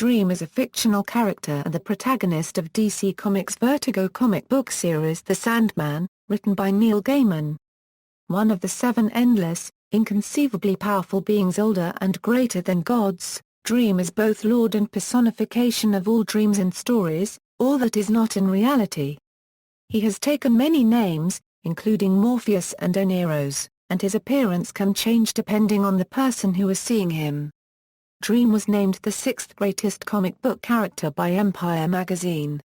Dream is a fictional character and the protagonist of DC Comics Vertigo comic book series The Sandman, written by Neil Gaiman. One of the 7 endless, inconceivably powerful beings older and greater than gods, Dream is both lord and personification of all dreams and stories, all that is not in reality. He has taken many names, including Morpheus and Oneiros, and his appearance can change depending on the person who is seeing him. Dream was named the 6th greatest comic book character by Empire magazine.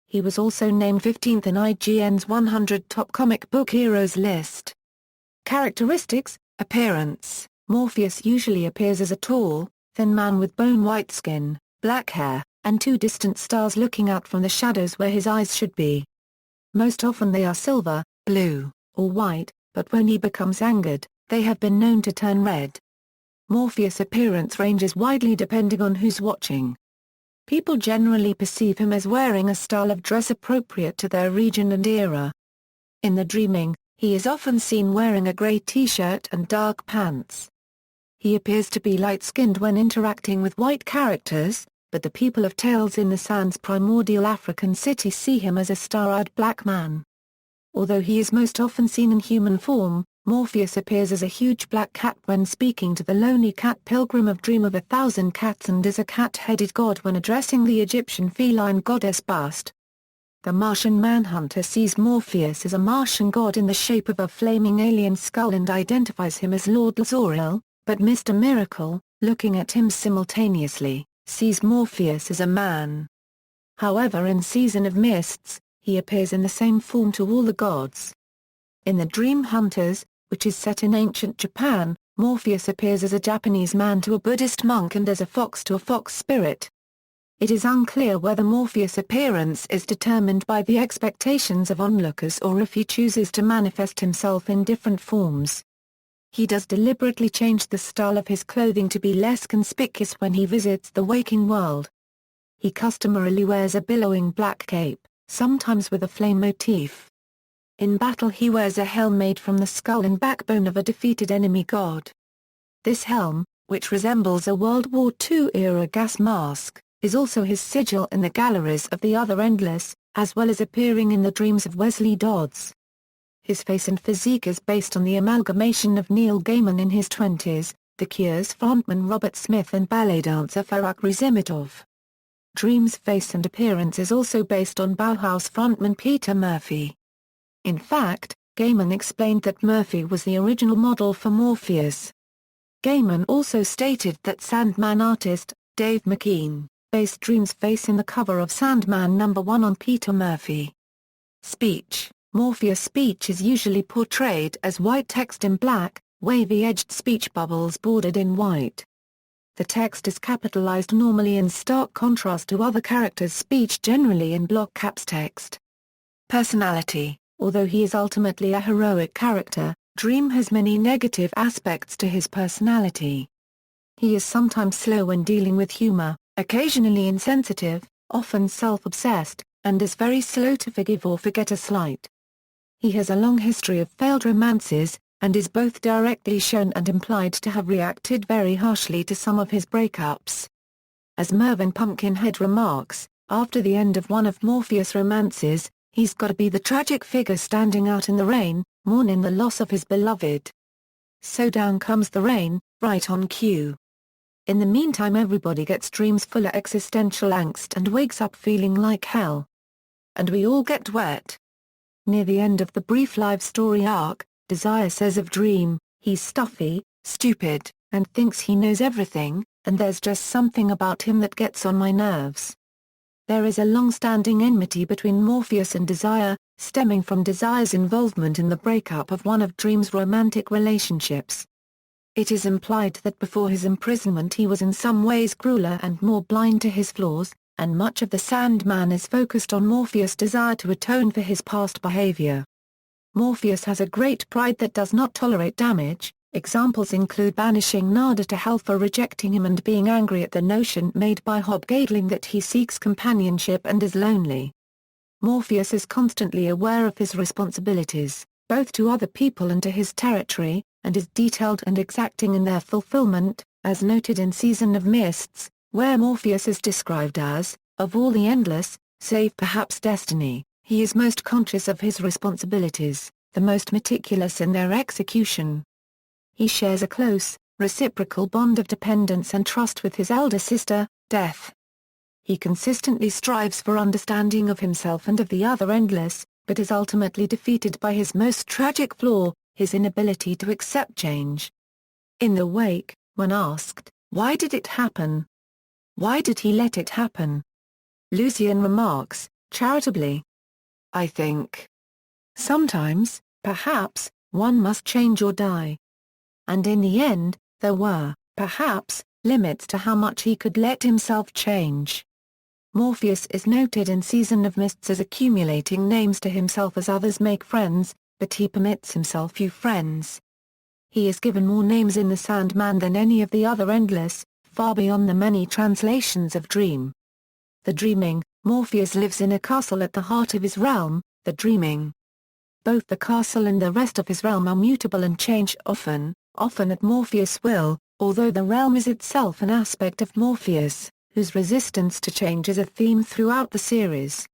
He was also named 15th in IGN's 100 top comic book heroes list. Characteristics: appearance. Morpheus usually appears as a tall, thin man with bone-white skin, black hair, and 2 distant stars looking out from the shadows where his eyes should be. Most often they are silver, blue, or white, but when he becomes angered, they have been known to turn red. Morpheus' appearance ranges widely depending on who's watching. People generally perceive him as wearing a style of dress appropriate to their region and era. In The Dreaming, he is often seen wearing a grey t-shirt and dark pants. He appears to be light-skinned when interacting with white characters, but the people of Tales in the Sand's primordial African city see him as a star-eyed black man. Although he is most often seen in human form, Morpheus appears as a huge black cat when speaking to the lonely cat pilgrim of Dream of 1,000 Cats and as a cat-headed god when addressing the Egyptian feline goddess Bast. The Martian Manhunter sees Morpheus as a Martian god in the shape of a flaming alien skull and identifies him as Lord Zor-El, but Mr. Miracle, looking at him simultaneously, sees Morpheus as a man. However, in Season of Mists, he appears in the same form to all the gods. In The Dream Hunters, which is set in ancient Japan, Morpheus appears as a Japanese man to a Buddhist monk and as a fox to a fox spirit. It is unclear whether Morpheus' appearance is determined by the expectations of onlookers or if he chooses to manifest himself in different forms. He does deliberately change the style of his clothing to be less conspicuous when he visits the waking world. He customarily wears a billowing black cape, sometimes with a flame motif. In battle he wears a helm made from the skull and backbone of a defeated enemy god. This helm, which resembles a World War II-era gas mask, is also his sigil in the galleries of the other Endless, as well as appearing in the dreams of Wesley Dodds. His face and physique is based on the amalgamation of Neil Gaiman in his 20s, The Cure's frontman Robert Smith and ballet dancer Farak Rezimitov. Dream's face and appearance is also based on Bauhaus frontman Peter Murphy. In fact, Gaiman explained that Murphy was the original model for Morpheus. Gaiman also stated that Sandman artist, Dave McKean, based Dream's face in the cover of Sandman #1 on Peter Murphy. Speech. Morpheus' speech is usually portrayed as white text in black, wavy-edged speech bubbles bordered in white. The text is capitalized normally in stark contrast to other characters' speech generally in block caps text. Personality. Although he is ultimately a heroic character, Dream has many negative aspects to his personality. He is sometimes slow when dealing with humor, occasionally insensitive, often self-obsessed, and is very slow to forgive or forget a slight. He has a long history of failed romances, and is both directly shown and implied to have reacted very harshly to some of his breakups. As Mervyn Pumpkinhead remarks, after the end of one of Morpheus' romances, he's gotta be the tragic figure standing out in the rain, mourning the loss of his beloved. So down comes the rain, right on cue. In the meantime everybody gets dreams full of existential angst and wakes up feeling like hell. And we all get wet. Near the end of the brief live story arc, Desire says of Dream, he's stuffy, stupid, and thinks he knows everything, and there's just something about him that gets on my nerves. There is a long-standing enmity between Morpheus and Desire, stemming from Desire's involvement in the breakup of one of Dream's romantic relationships. It is implied that before his imprisonment he was in some ways crueler and more blind to his flaws, and much of the Sandman is focused on Morpheus' desire to atone for his past behavior. Morpheus has a great pride that does not tolerate damage. Examples include banishing Nada to hell for rejecting him and being angry at the notion made by Hobgoblin that he seeks companionship and is lonely. Morpheus is constantly aware of his responsibilities, both to other people and to his territory, and is detailed and exacting in their fulfillment, as noted in Season of Mists, where Morpheus is described as, of all the endless, save perhaps destiny, he is most conscious of his responsibilities, the most meticulous in their execution. He shares a close, reciprocal bond of dependence and trust with his elder sister, Death. He consistently strives for understanding of himself and of the other endless, but is ultimately defeated by his most tragic flaw, his inability to accept change. In The Wake, when asked, "Why did it happen? Why did he let it happen?" Lucien remarks, charitably, "I think sometimes, perhaps, one must change or die." And in the end, there were, perhaps, limits to how much he could let himself change. Morpheus is noted in Season of Mists as accumulating names to himself as others make friends, but he permits himself few friends. He is given more names in the Sandman than any of the other endless, far beyond the many translations of dream. The dreaming, Morpheus lives in a castle at the heart of his realm, the dreaming. Both the castle and the rest of his realm are mutable and change often at Morpheus' will, although the realm is itself an aspect of Morpheus, whose resistance to change is a theme throughout the series.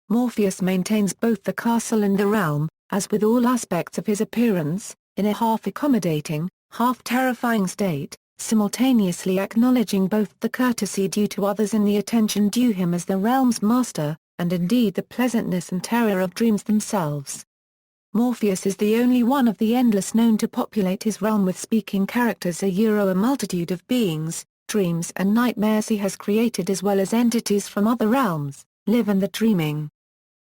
Morpheus maintains both the castle and the realm, as with all aspects of his appearance, in a half-accommodating, half-terrifying state, simultaneously acknowledging both the courtesy due to others and the attention due him as the realm's master, and indeed the pleasantness and terror of dreams themselves. Morpheus is the only one of the endless known to populate his realm with speaking characters, a multitude of beings, dreams and nightmares he has created as well as entities from other realms, live in the dreaming.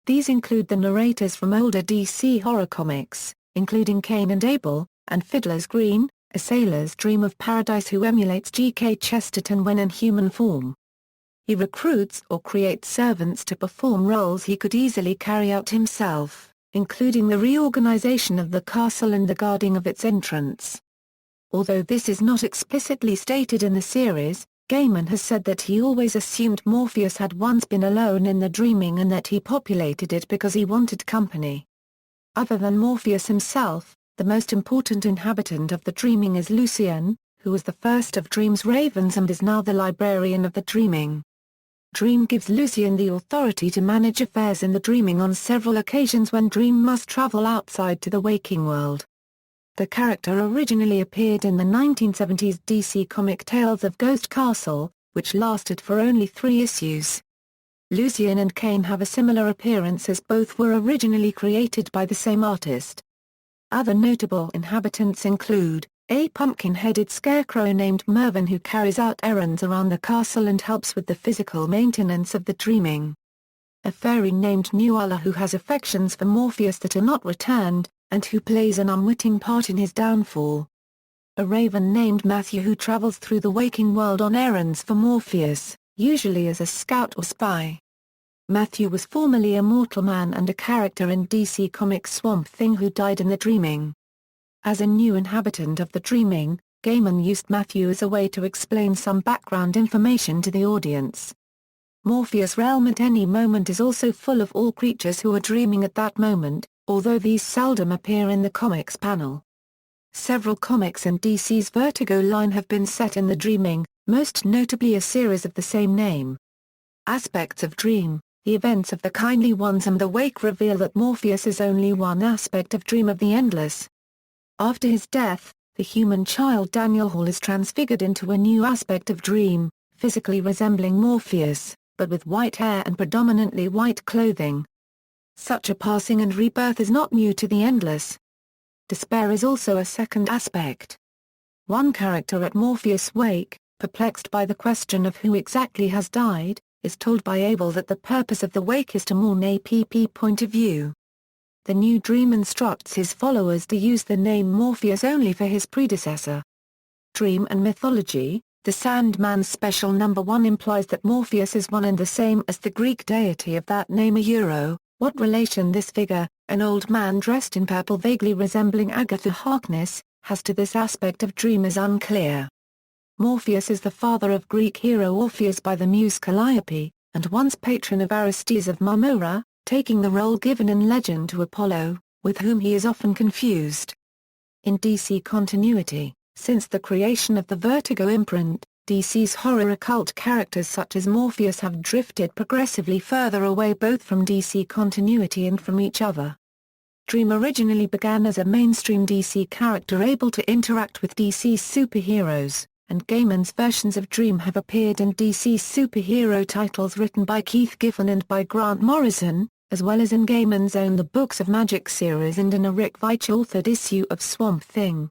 These include the narrators from older DC horror comics, including Cain and Abel, and Fiddler's Green, a sailor's dream of paradise who emulates G.K. Chesterton when in human form. He recruits or creates servants to perform roles he could easily carry out himself, including the reorganization of the castle and the guarding of its entrance. Although this is not explicitly stated in the series, Gaiman has said that he always assumed Morpheus had once been alone in the dreaming and that he populated it because he wanted company. Other than Morpheus himself, the most important inhabitant of the dreaming is Lucien, who was the first of Dream's ravens and is now the librarian of the dreaming. Dream gives Lucien the authority to manage affairs in the dreaming on several occasions when Dream must travel outside to the waking world. The character originally appeared in the 1970s DC comic Tales of Ghost Castle, which lasted for only 3 issues. Lucien and Cain have a similar appearance as both were originally created by the same artist. Other notable inhabitants include a pumpkin-headed scarecrow named Mervyn who carries out errands around the castle and helps with the physical maintenance of the dreaming. A fairy named Nuala who has affections for Morpheus that are not returned, and who plays an unwitting part in his downfall. A raven named Matthew who travels through the waking world on errands for Morpheus, usually as a scout or spy. Matthew was formerly a mortal man and a character in DC Comics Swamp Thing who died in the dreaming. As a new inhabitant of the dreaming, Gaiman used Matthew as a way to explain some background information to the audience. Morpheus' realm at any moment is also full of all creatures who are dreaming at that moment, although these seldom appear in the comics panel. Several comics in DC's Vertigo line have been set in the dreaming, most notably a series of the same name. Aspects of Dream, the events of the Kindly Ones and the Wake reveal that Morpheus is only one aspect of Dream of the Endless. After his death, the human child Daniel Hall is transfigured into a new aspect of Dream, physically resembling Morpheus, but with white hair and predominantly white clothing. Such a passing and rebirth is not new to the Endless. Despair is also a second aspect. One character at Morpheus' wake, perplexed by the question of who exactly has died, is told by Abel that the purpose of the wake is to mourn a point of view. The new dream instructs his followers to use the name Morpheus only for his predecessor. Dream and Mythology, the Sandman's special number 1 implies that Morpheus is one and the same as the Greek deity of that name What relation this figure, an old man dressed in purple vaguely resembling Agatha Harkness, has to this aspect of Dream is unclear. Morpheus is the father of Greek hero Orpheus by the muse Calliope, and once patron of Aristes of Marmora, taking the role given in legend to Apollo, with whom he is often confused. In DC continuity, since the creation of the Vertigo imprint, DC's horror occult characters such as Morpheus have drifted progressively further away both from DC continuity and from each other. Dream originally began as a mainstream DC character able to interact with DC's superheroes, and Gaiman's versions of Dream have appeared in DC's superhero titles written by Keith Giffen and by Grant Morrison, as well as in Gaiman's own The Books of Magic series and in a Rick Veitch-authored issue of Swamp Thing.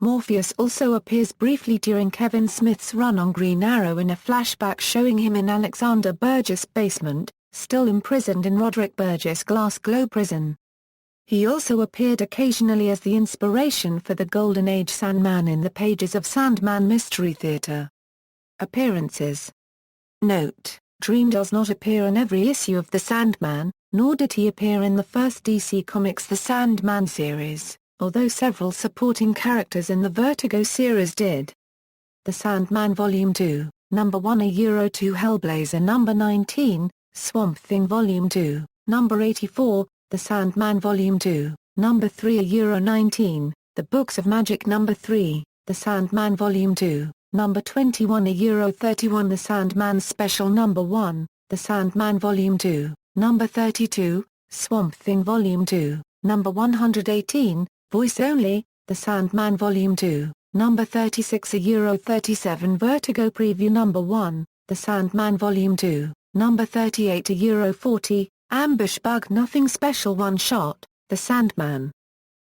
Morpheus also appears briefly during Kevin Smith's run on Green Arrow in a flashback showing him in Alexander Burgess' basement, still imprisoned in Roderick Burgess' Glass Glow prison. He also appeared occasionally as the inspiration for the Golden Age Sandman in the pages of Sandman Mystery Theater. Appearances. Note: Dream does not appear in every issue of The Sandman, nor did he appear in the first DC Comics The Sandman series, although several supporting characters in the Vertigo series did. The Sandman Volume 2, Number 1 2 Hellblazer Number 19, Swamp Thing Volume 2, Number 84, The Sandman Volume 2, Number 3 19, The Books of Magic Number 3, The Sandman Volume 2, Number 21 31 The Sandman Special Number 1, The Sandman Volume 2, Number 32, Swamp Thing Volume 2, Number 118, Voice Only, The Sandman Volume 2, Number 36 37 Vertigo Preview Number 1, The Sandman Volume 2, Number 38 40, Ambush Bug Nothing Special One Shot, The Sandman.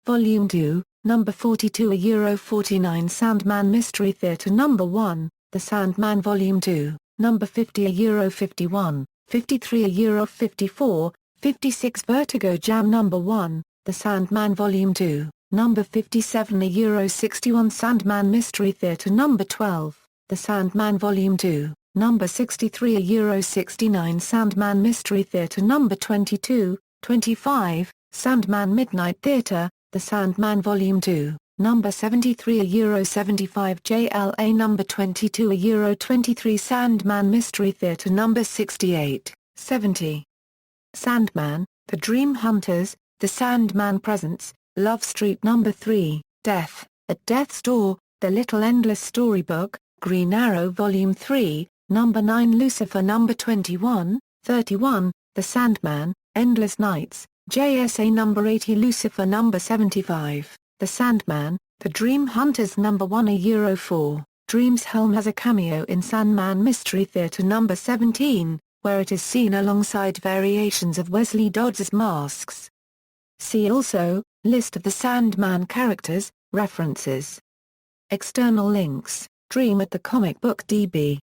Volume 2, Number 42 49 Sandman Mystery Theater Number 1, The Sandman Volume 2, Number 50 51, 53 54, 56 Vertigo Jam Number 1, The Sandman Volume 2, Number 57 61 Sandman Mystery Theater Number 12, The Sandman Volume 2, Number 63 69 Sandman Mystery Theater Number 22, 25, Sandman Midnight Theater, The Sandman Volume 2, Number 73 75 JLA Number 22 23 Sandman Mystery Theater Number 68, 70. Sandman, The Dream Hunters, The Sandman Presents, Love Street Number 3, Death, at Death's Door, The Little Endless Storybook, Green Arrow Volume 3, Number 9 Lucifer Number 21, 31, The Sandman, Endless Nights, JSA Number 80 Lucifer Number 75, The Sandman, The Dream Hunters Number 1 4, Dream's Helm has a cameo in Sandman Mystery Theater Number 17, where it is seen alongside variations of Wesley Dodds' masks. See also, List of the Sandman characters, references. External links, Dream at the Comic Book DB.